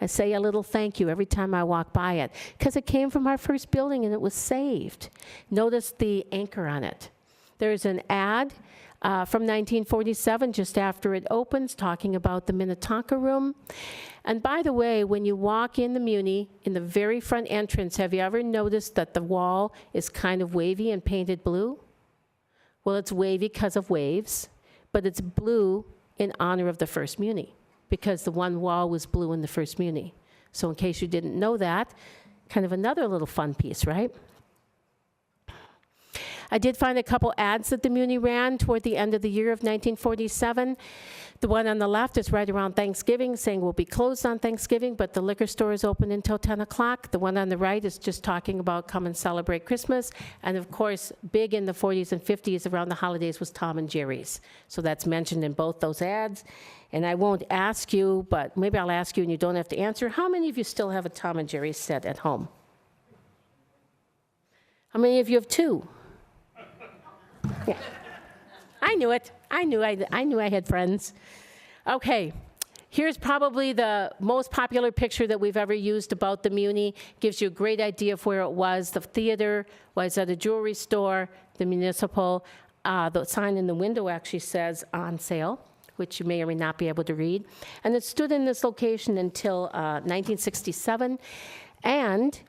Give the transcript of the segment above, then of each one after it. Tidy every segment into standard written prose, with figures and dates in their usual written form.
I say a little thank you every time I walk by it because it came from our first building and it was saved. Notice the anchor on it. There's an ad from 1947 just after it opens talking about the Minnetonka Room. And by the way, when you walk in the Muni, in the very front entrance, have you ever noticed that the wall is kind of wavy and painted blue? Well, it's wavy because of waves, but it's blue in honor of the first Muni, because the one wall was blue in the first Muni. So in case you didn't know that, kind of another little fun piece, right? I did find a couple ads that the Muni ran toward the end of the year of 1947. The one on the left is right around Thanksgiving, saying we'll be closed on Thanksgiving, but the liquor store is open until 10 o'clock. The one on the right is just talking about come and celebrate Christmas. And of course, big in the 40s and 50s around the holidays was Tom and Jerry's. So that's mentioned in both those ads. And I won't ask you, but maybe I'll ask you and you don't have to answer. How many of you still have a Tom and Jerry's set at home? How many of you have two? Yeah. I knew it. I knew I had friends. Okay, here's probably the most popular picture that we've ever used about the Muni. Gives you a great idea of where it was. The theater, Wayzata jewelry store, the municipal. The sign in the window actually says on sale, which you may or may not be able to read. And it stood in this location until 1967. And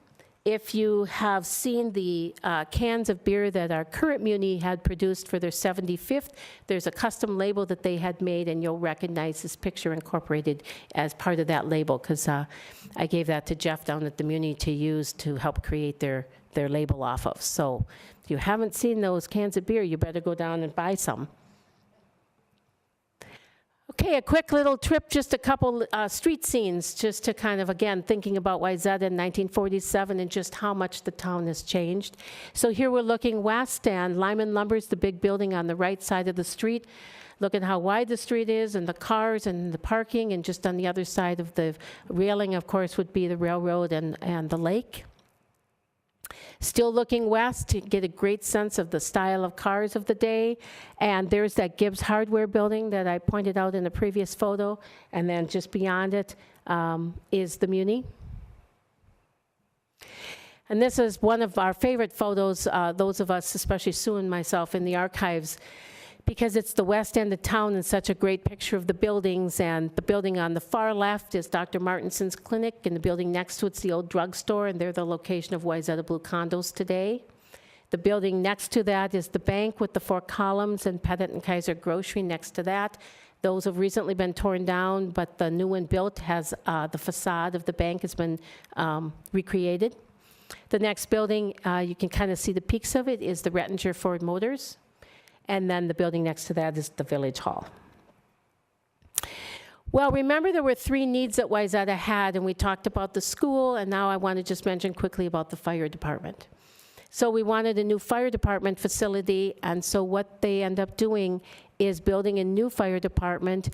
if you have seen the cans of beer that our current Muni had produced for their 75th, there's a custom label that they had made, and you'll recognize this picture incorporated as part of that label, because I gave that to Jeff down at the Muni to use to help create their label off of. So if you haven't seen those cans of beer, you better go down and buy some. Okay, a quick little trip, just a couple street scenes, just to kind of, again, thinking about Wayzata in 1947 and just how much the town has changed. So here we're looking west, and Lyman Lumber's the big building on the right side of the street. Look at how wide the street is, and the cars and the parking, and just on the other side of the railing, of course, would be the railroad and the lake. Still looking west to get a great sense of the style of cars of the day. And there's that Gibbs Hardware building that I pointed out in the previous photo. And then just beyond it is the Muni. And this is one of our favorite photos, those of us, especially Sue and myself, in the archives, because it's the west end of town and such a great picture of the buildings. And the building on the far left is Dr. Martinson's clinic, and the building next to it's the old drugstore, and they're the location of Wayzata Blue condos today. The building next to that is the bank with the 4 columns, and Pettit and Kaiser Grocery next to that. Those have recently been torn down, but the new one built has the facade of the bank has been recreated. The next building, you can kind of see the peaks of it, is the Rettinger Ford Motors. And then the building next to that is the Village Hall. Well, remember there were 3 needs that Wayzata had, and we talked about the school, and now I want to just mention quickly about the fire department. So we wanted a new fire department facility, and so what they end up doing is building a new fire department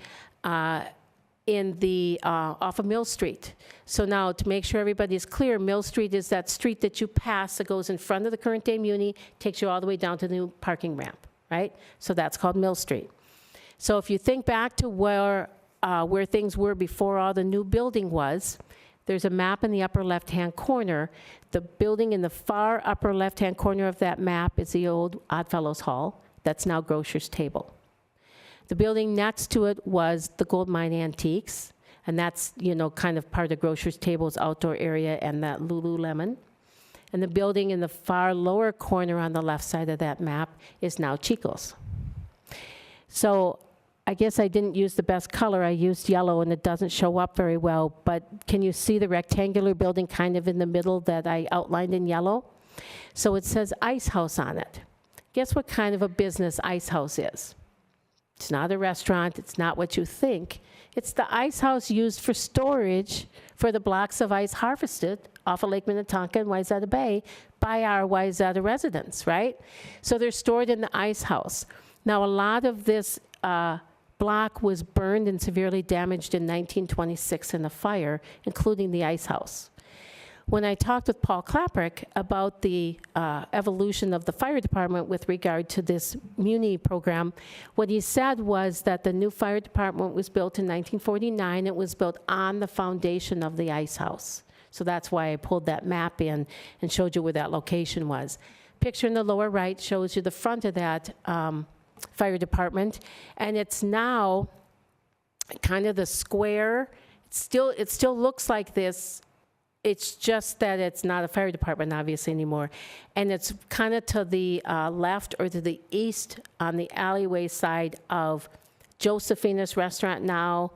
in the off of Mill Street. So now, to make sure everybody's clear, Mill Street is that street that you pass that goes in front of the current day Muni, takes you all the way down to the new parking ramp. Right? So that's called Mill Street. So if you think back to where things were before all the new building was, there's a map in the upper left-hand corner. The building in the far upper left-hand corner of that map is the old Oddfellows Hall. That's now Grocer's Table. The building next to it was the Gold Mine Antiques, and that's, you know, kind of part of Grocer's Table's outdoor area and that Lululemon. And the building in the far lower corner on the left side of that map is now Chico's. So I guess I didn't use the best color. I used yellow, and it doesn't show up very well. But can you see the rectangular building kind of in the middle that I outlined in yellow? So it says Ice House on it. Guess what kind of a business Ice House is? It's not a restaurant. It's not what you think. It's the ice house used for storage for the blocks of ice harvested off of Lake Minnetonka and Wayzata Bay by our Wayzata residents, right? So they're stored in the ice house. Now, a lot of this block was burned and severely damaged in 1926 in a fire, including the ice house. when I talked with Paul Klaprick about the evolution of the fire department with regard to this Muni program, what he said was that the new fire department was built in 1949. It was built on the foundation of the ice house. So that's why I pulled that map in and showed you where that location was. Picture in the lower right shows you the front of that fire department, and it's now kind of the square. It still looks like this. It's just that it's not a fire department, obviously, anymore. And it's kind of to the left or to the east on the alleyway side of Josephina's restaurant now,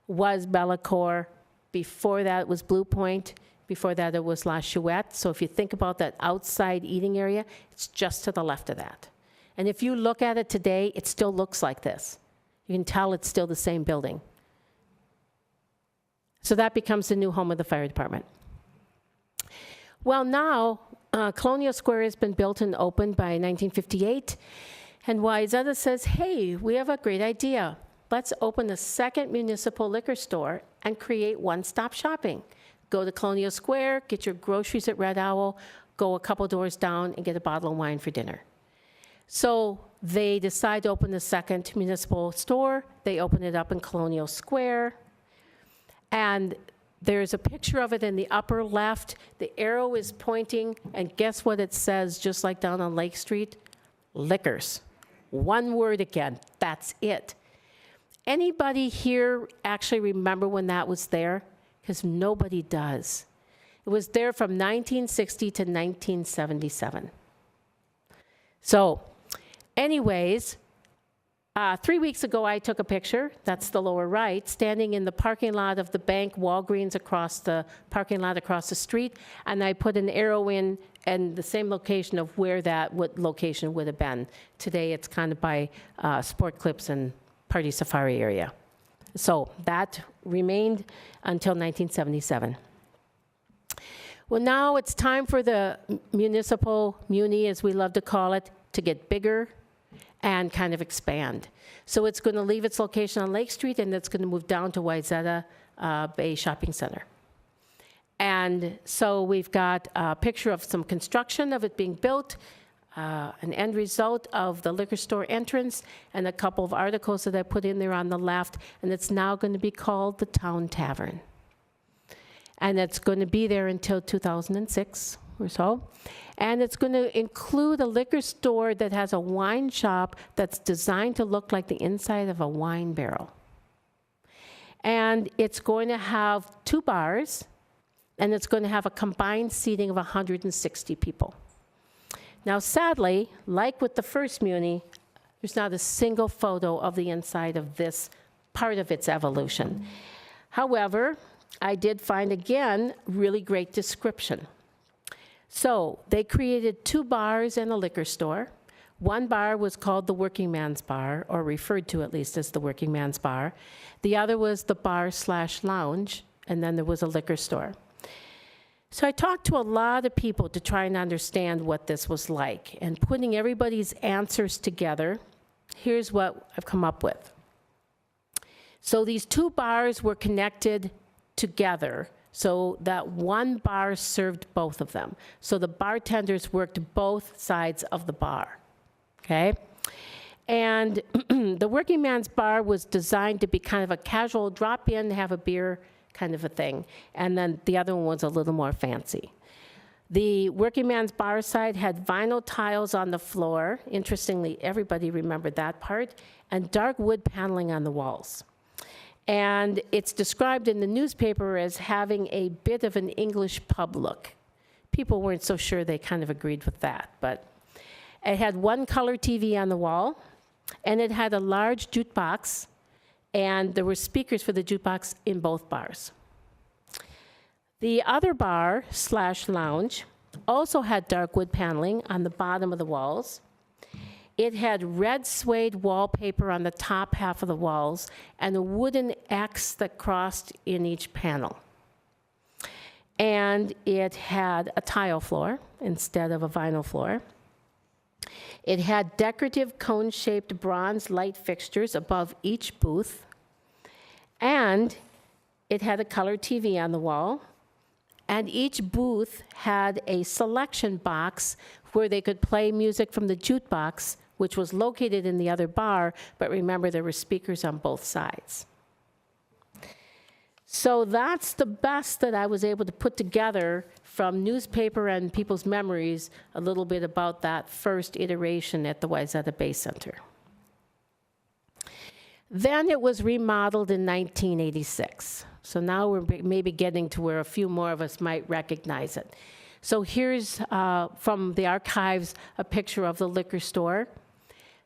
was Bellacore. Before that, it was Blue Point. Before that, it was La Chouette. So if you think about that outside eating area, it's just to the left of that. And if you look at it today, it still looks like this. You can tell it's still the same building. So that becomes the new home of the fire department. Well, now, Colonial Square has been built and opened by 1958. And Wayzata says, hey, we have a great idea. Let's open a second municipal liquor store and create one-stop shopping. Go to Colonial Square, get your groceries at Red Owl, go a couple doors down and get a bottle of wine for dinner. So they decide to open the second municipal store. They open it up in Colonial Square. And there's a picture of it in the upper left. The arrow is pointing, and guess what it says, just like down on Lake Street? Liquors. One word again, that's it. Anybody here actually remember when that was there? Because nobody does. It was there from 1960 to 1977. So, anyways, 3 weeks ago I took a picture, that's the lower right, standing in the parking lot of the bank Walgreens across the parking lot across the street, and I put an arrow in and the same location of where that location would have been. Today it's kind of by Sport Clips and Party Safari area. So that remained until 1977. Well, now it's time for the municipal, Muni as we love to call it, to get bigger and kind of expand. So it's going to leave its location on Lake Street and it's going to move down to Wayzata Bay Shopping Center. And so we've got a picture of some construction of it being built, an end result of the liquor store entrance, and a couple of articles that I put in there on the left, and it's now going to be called the Town Tavern. And it's going to be there until 2006 or so. And it's going to include a liquor store that has a wine shop that's designed to look like the inside of a wine barrel. And it's going to have 2 bars, and it's going to have a combined seating of 160 people. Now, sadly, like with the first Muni, there's not a single photo of the inside of this part of its evolution. However, I did find, again, really great description. So they created 2 bars and a liquor store. One bar was called the Working Man's Bar, or referred to at least as the Working Man's Bar. The other was the bar/lounge, and then there was a liquor store. So I talked to a lot of people to try and understand what this was like, and putting everybody's answers together, here's what I've come up with. So these 2 bars were connected together, so that one bar served both of them. So the bartenders worked both sides of the bar, okay? And the Working Man's Bar was designed to be kind of a casual drop-in, have a beer kind of a thing. And then the other one was a little more fancy. The Working Man's Bar side had vinyl tiles on the floor. Interestingly, everybody remembered that part, and dark wood paneling on the walls. And it's described in the newspaper as having a bit of an English pub look. People weren't so sure, they kind of agreed with that. But it had 1 color TV on the wall, and it had a large jukebox, and there were speakers for the jukebox in both bars. The other bar/lounge also had dark wood paneling on the bottom of the walls. It had red suede wallpaper on the top half of the walls and a wooden X that crossed in each panel. And it had a tile floor instead of a vinyl floor. It had decorative cone-shaped bronze light fixtures above each booth. And it had a color TV on the wall. And each booth had a selection box where they could play music from the jukebox, which was located in the other bar, but remember there were speakers on both sides. So that's the best that I was able to put together from newspaper and people's memories, a little bit about that first iteration at the Wayzata Bay Center. Then it was remodeled in 1986. So now we're maybe getting to where a few more of us might recognize it. So here's from the archives a picture of the liquor store.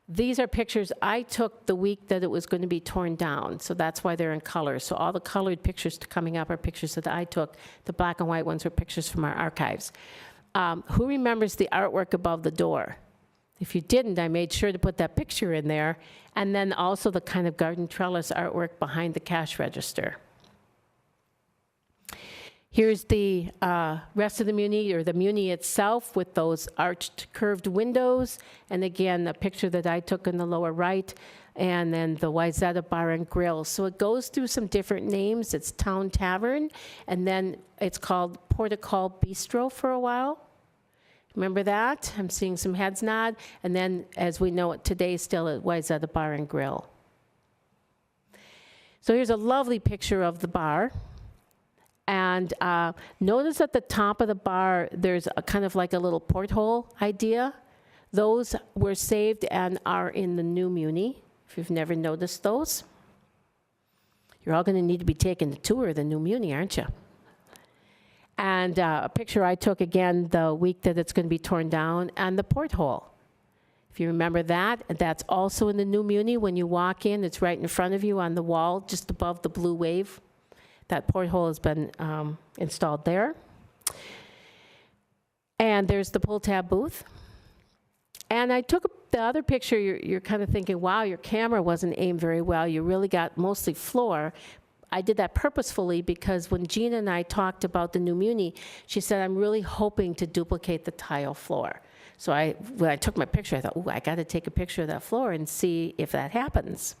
These are pictures I took the week that it was going to be torn down, so that's why they're in color. So all the colored pictures coming up are pictures that I took. The black and white ones are pictures from our archives. Who remembers the artwork above the door? If you didn't, I made sure to put that picture in there, and then also the kind of garden trellis artwork behind the cash register. Here's the rest of the Muni, or the Muni itself, with those arched, curved windows. And again, a picture that I took in the lower right, and then the Wayzata Bar and Grill. So it goes through some different names. It's Town Tavern, and then it's called Portical Bistro for a while. Remember that? I'm seeing some heads nod. And then, as we know it today, still at Wayzata Bar and Grill. So here's a lovely picture of the bar. And notice at the top of the bar, there's a kind of like a little porthole idea. Those were saved and are in the new Muni, if you've never noticed those. You're all going to need to be taking a tour of the new Muni, aren't you? And a picture I took again the week that it's going to be torn down, and the porthole. If you remember that, that's also in the new Muni. When you walk in, it's right in front of you on the wall, just above the blue wave. That porthole has been installed there. And there's the pull tab booth. And I took the other picture, you're kind of thinking, wow, your camera wasn't aimed very well. You really got mostly floor. I did that purposefully because when Gina and I talked about the new Muni, she said, I'm really hoping to duplicate the tile floor. So when I took my picture, I thought, ooh, I got to take a picture of that floor and see if that happens.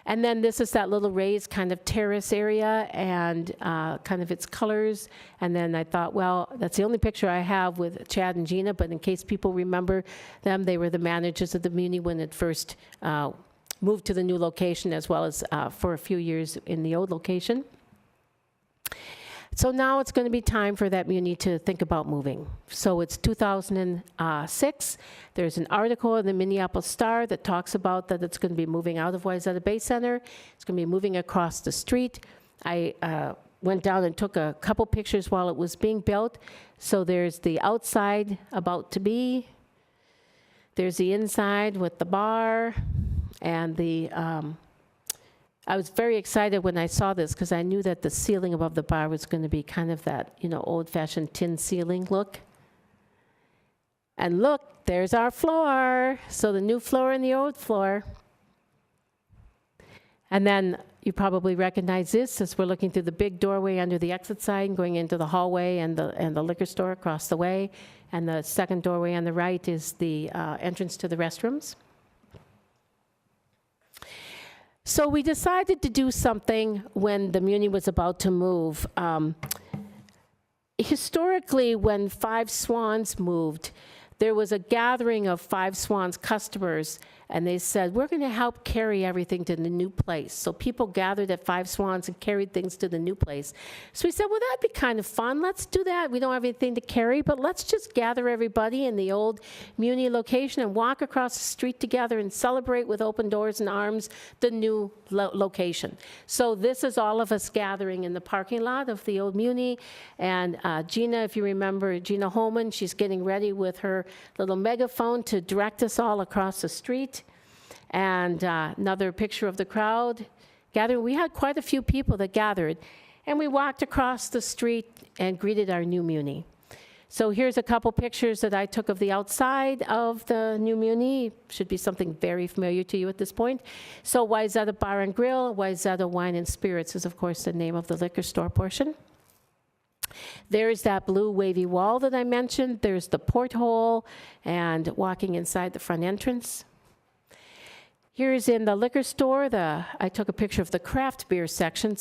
And then this is that little raised kind of terrace area and kind of its colors. And then I thought, well, that's the only picture I have with Chad and Gina, but in case people remember them, they were the managers of the Muni when it first moved to the new location, as well as for a few years in the old location. So now it's going to be time for that Muni to think about moving. So it's 2006. There's an article in the Minneapolis Star that talks about that it's going to be moving out of Wayzata Bay Center. It's going to be moving across the street. I went down and took a couple pictures while it was being built. So there's the outside about to be. There's the inside with the bar and the I was very excited when I saw this because I knew that the ceiling above the bar was going to be kind of that, you know, old-fashioned tin ceiling look. And look, there's our floor. So the new floor and the old floor. And then you probably recognize this as we're looking through the big doorway under the exit side and going into the hallway and the liquor store across the way. And the second doorway on the right is the entrance to the restrooms. So we decided to do something when the Muni was about to move. Historically, when Five Swans moved, there was a gathering of Five Swans customers, and they said, we're going to help carry everything to the new place. So people gathered at Five Swans and carried things to the new place. So we said, well, that'd be kind of fun. Let's do that. We don't have anything to carry, but let's just gather everybody in the old Muni location and walk across the street together and celebrate with open doors and arms the new location. So this is all of us gathering in the parking lot of the old Muni. And Gina, if you remember, Gina Holman, she's getting ready with her little megaphone to direct us all across the street. And another picture of the crowd gathering. We had quite a few people that gathered. And we walked across the street and greeted our new Muni. So here's a couple pictures that I took of the outside of the new Muni. Should be something very familiar to you at this point. So Wayzata Bar and Grill, Wayzata Wine and Spirits is, of course, the name of the liquor store portion. There's that blue wavy wall that I mentioned. There's the porthole and walking inside the front entrance. Here's in the liquor store, I took a picture of the craft beer section.